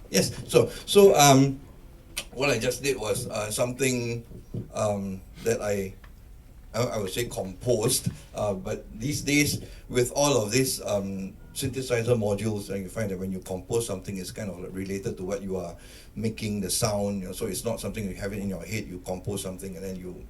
Yes. What I just did was something that I would say composed, but these days with all of these synthesizer modules, you find that when you compose something, it's kind of like related to what you are making the sound. So it's not something you have it in your head. You compose something and then you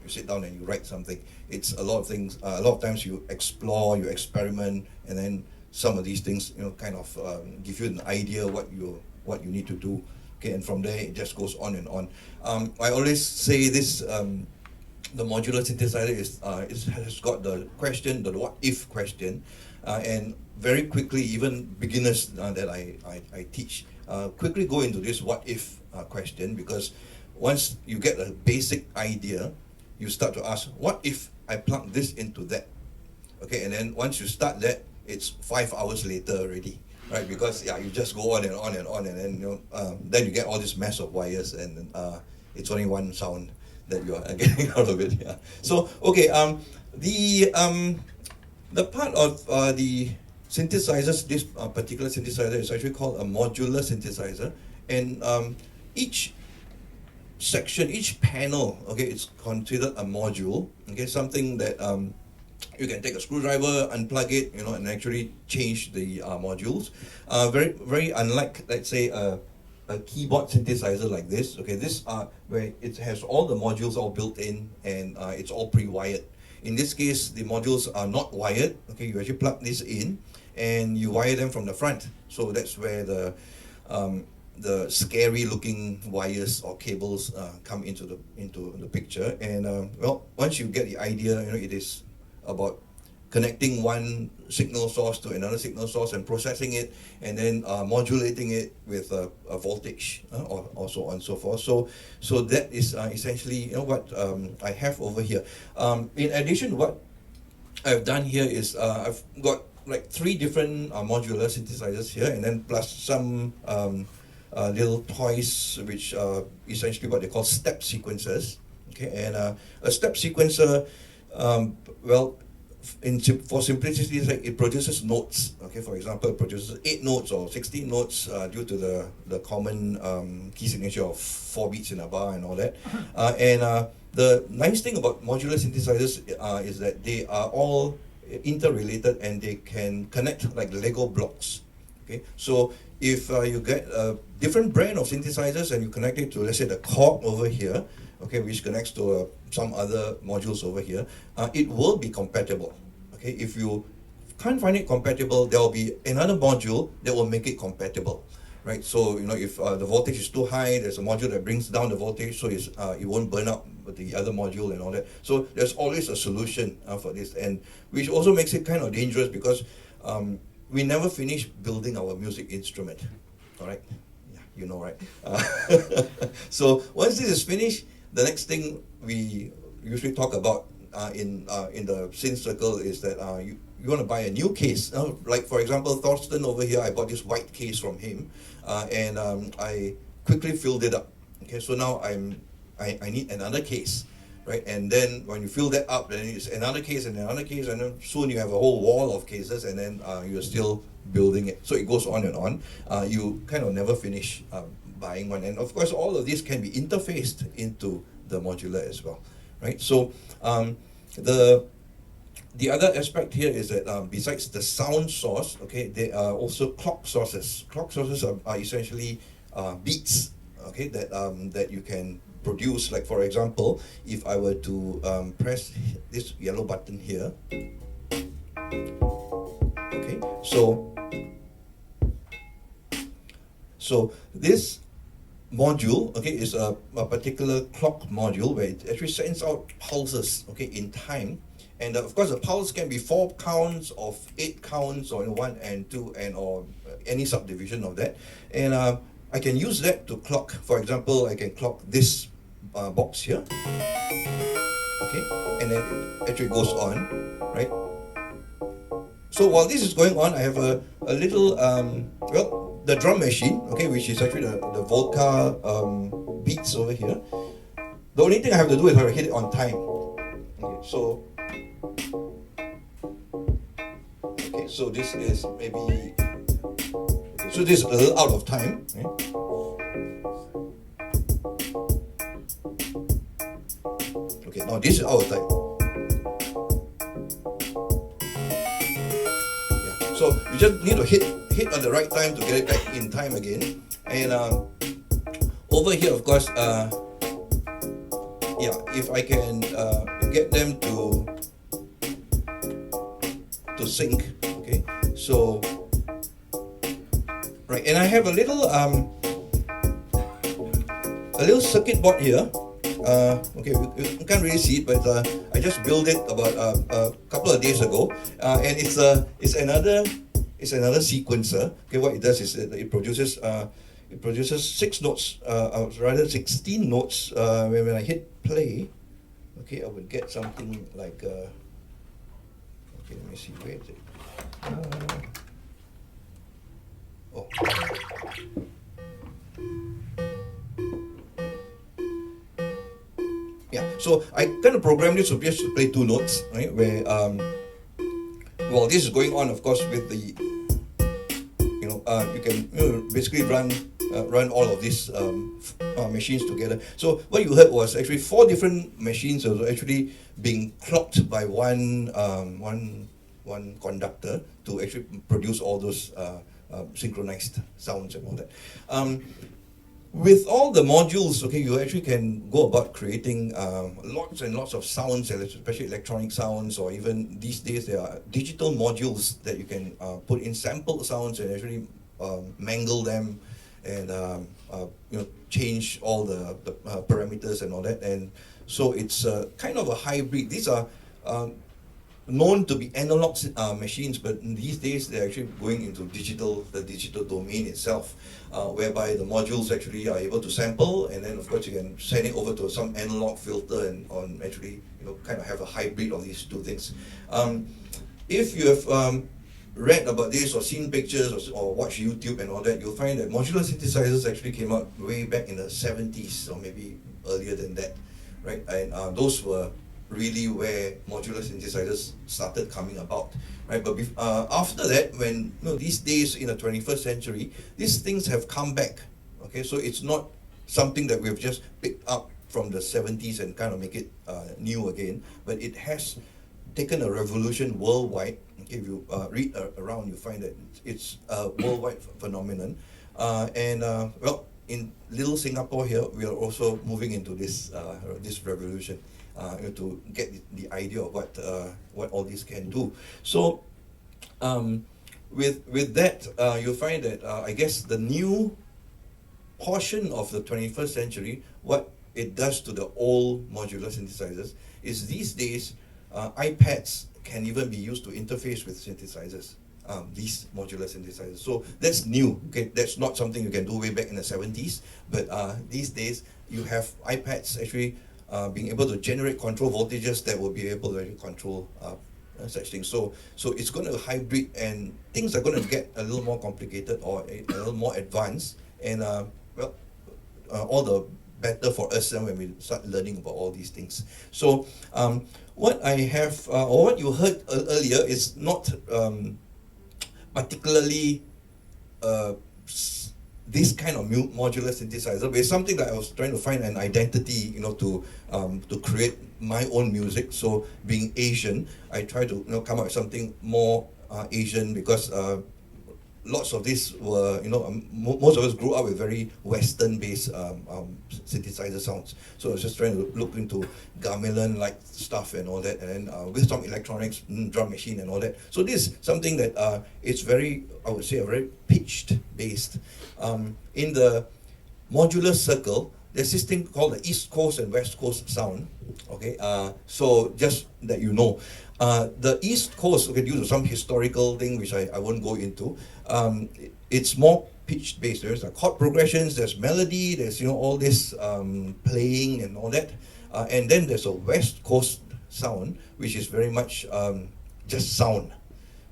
sit down and you write something. It's a lot of things. A lot of times you explore, you experiment, and then some of these things, kind of give you an idea what you need to do. Okay, and from there it just goes on and on. I always say this. The modular synthesizer has got the question, the what if question, and very quickly, even beginners that I teach quickly go into this what if question, because once you get a basic idea, you start to ask, what if I plug this into that? Okay, and then once you start that, it's 5 hours later already, right? Because you just go on and on and on, and then then you get all this mess of wires, and it's only one sound that you are getting out of it. Yeah. So okay, the part of the synthesizers, this particular synthesizer is actually called a modular synthesizer, and each section, each panel, okay, it's considered a module. Okay, something that you can take a screwdriver, unplug it, and actually change the modules. Very unlike, let's say, a keyboard synthesizer like this. Okay, this where it has all the modules all built in, and it's all pre-wired. In this case, the modules are not wired. Okay, you actually plug this in, and you wire them from the front. So that's where the scary looking wires or cables come into the picture. And well, once you get the idea, it is about connecting one signal source to another signal source and processing it, and then modulating it with a voltage, or so on and so forth. So that is essentially what I have over here. In addition, what I've done here is I've got like 3 different modular synthesizers here, and then plus some little toys, which are essentially what they call step sequencers. Okay, and a step sequencer, well, for simplicity, it produces notes. Okay, for example, it produces 8 notes or 16 notes due to the common key signature of 4 beats in a bar and all that. And the nice thing about modular synthesizers is that they are all interrelated and they can connect like Lego blocks. Okay, so if you get a different brand of synthesizers and you connect it to, let's say, the Korg over here, okay, which connects to some other modules over here, it will be compatible. Okay, if you can't find it compatible, there will be another module that will make it compatible, right? So if the voltage is too high, there's a module that brings down the voltage, so it won't burn up the other module and all that. So there's always a solution for this, and which also makes it kind of dangerous because we never finish building our music instrument. All right, yeah, right? So once this is finished, the next thing we usually talk about in the synth circle is that you want to buy a new case. Like for example, Thorsten over here, I bought this white case from him, and I quickly filled it up. Okay, so now I need another case, right? And then when you fill that up, then it's another case and another case, and then soon you have a whole wall of cases, and then you're still building it. So it goes on and on. You kind of never finish buying one, and of course all of this can be interfaced into the modular as well, right? So the other aspect here is that besides the sound source, okay, there are also clock sources. Clock sources are essentially beats, okay, that you can produce. Like for example, if I were to press this yellow button here, okay, so this module, okay, is a particular clock module where it actually sends out pulses, okay, in time. And of course, the pulse can be 4 counts of 8 counts, or 1 and 2, and or any subdivision of that. And I can use that to clock. For example, I can clock this box here, okay, and then it actually goes on, right? So while this is going on, I have a little well, the drum machine, okay, which is actually the Volca beats over here. The only thing I have to do is I hit it on time. Okay, so this is maybe, okay, so this is a little out of time. Okay? Oh, this is our type. Yeah. So you just need to hit at the right time to get it back in time again. And over here, of course, yeah, if I can get them to sync, okay. So right, and I have a little circuit board here. Okay, you can't really see it, but I just built it about a couple of days ago, and it's another sequencer. Okay, what it does is it produces 6 notes, rather 16 notes. When I hit play, okay, I would get something like. Okay, let me see, where is it? Oh. Yeah, so I kind of programmed this to just play 2 notes, right? Where well, this is going on, of course, with the you can basically run all of these machines together. So what you heard was actually 4 different machines that were actually being clocked by one conductor to actually produce all those synchronized sounds and all that. With all the modules, okay, you actually can go about creating lots and lots of sounds, especially electronic sounds, or even these days there are digital modules that you can put in sample sounds and actually mangle them and change all the parameters and all that. And so it's kind of a hybrid. These are known to be analog machines, but these days they're actually going into the digital domain itself, whereby the modules actually are able to sample, and then of course you can send it over to some analog filter and actually kind of have a hybrid of these 2 things. If you have read about this or seen pictures or watched YouTube and all that, you'll find that modular synthesizers actually came out way back in the 70s or maybe earlier than that, right? And those were really where modular synthesizers started coming about, right? But after that, when these days in the 21st century, these things have come back, okay? So it's not something that we've just picked up from the 70s and kind of make it new again, but it has taken a revolution worldwide. Okay, if you read around, you find that it's a worldwide phenomenon, and well, in little Singapore here, we are also moving into this revolution. To get the idea of what all this can do. So with that, you'll find that I guess the new portion of the 21st century, what it does to the old modular synthesizers is these days iPads can even be used to interface with synthesizers. These modular synthesizers. So that's new. Okay, that's not something you can do way back in the 70s. But these days you have iPads actually being able to generate control voltages that will be able to control such things. So it's going to hybrid, and things are going to get a little more complicated or a little more advanced. And well, all the better for us when we start learning about all these things. So what I have, or what you heard earlier, is not particularly this kind of modular synthesizer, but it's something that I was trying to find an identity, to create my own music. So being Asian, I try to come up with something more Asian, because lots of this were, most of us grew up with very Western-based synthesizer sounds. So I was just trying to look into gamelan-like stuff and all that, and then with some electronics, drum machine and all that. So this is something that it's very, I would say, a very pitched based. In the modular circle, there's this thing called the East Coast and West Coast sound. Okay, so just that you know, the East Coast, okay, due to some historical thing which I won't go into, it's more pitch based. There's chord progressions, there's melody, there's all this playing and all that, and then there's a West Coast sound which is very much just sound.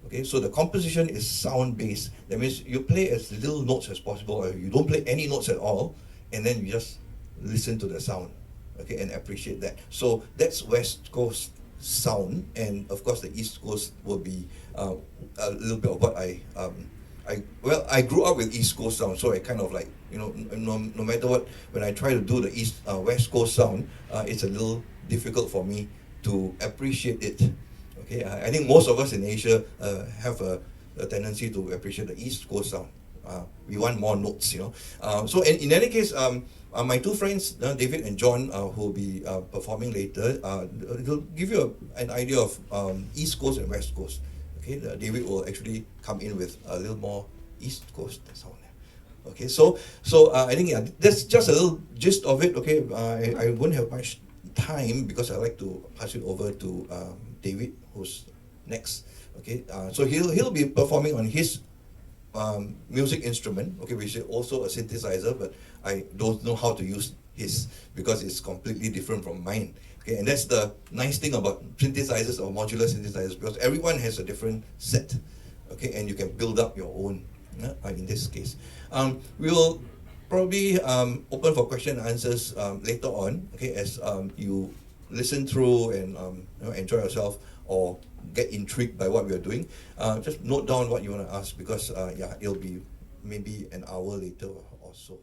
Okay, so the composition is sound based. That means you play as little notes as possible, or you don't play any notes at all, and then you just listen to the sound, okay, and appreciate that. So that's West Coast sound, and of course the East Coast will be a little bit of what I I grew up with East Coast sound, so I kind of like, no matter what, when I try to do the West Coast sound, it's a little difficult for me to appreciate it. Okay, I think most of us in Asia have a tendency to appreciate the East Coast sound. We want more notes, So in any case, my two friends, David and John, who will be performing later, they'll give you an idea of East Coast and West Coast. Okay, David will actually come in with a little more East Coast sound. Okay, so I think that's just a little gist of it. Okay, I won't have much time because I like to pass it over to David, who's next. Okay, so he'll be performing on his music instrument, okay, which is also a synthesizer, but I don't know how to use his because it's completely different from mine. Okay, and that's the nice thing about synthesizers or modular synthesizers, because everyone has a different set. Okay, and you can build up your own. In this case, we will probably open for question and answers later on. Okay, as you listen through and enjoy yourself or get intrigued by what we are doing, just note down what you want to ask because it'll be maybe an hour later or so.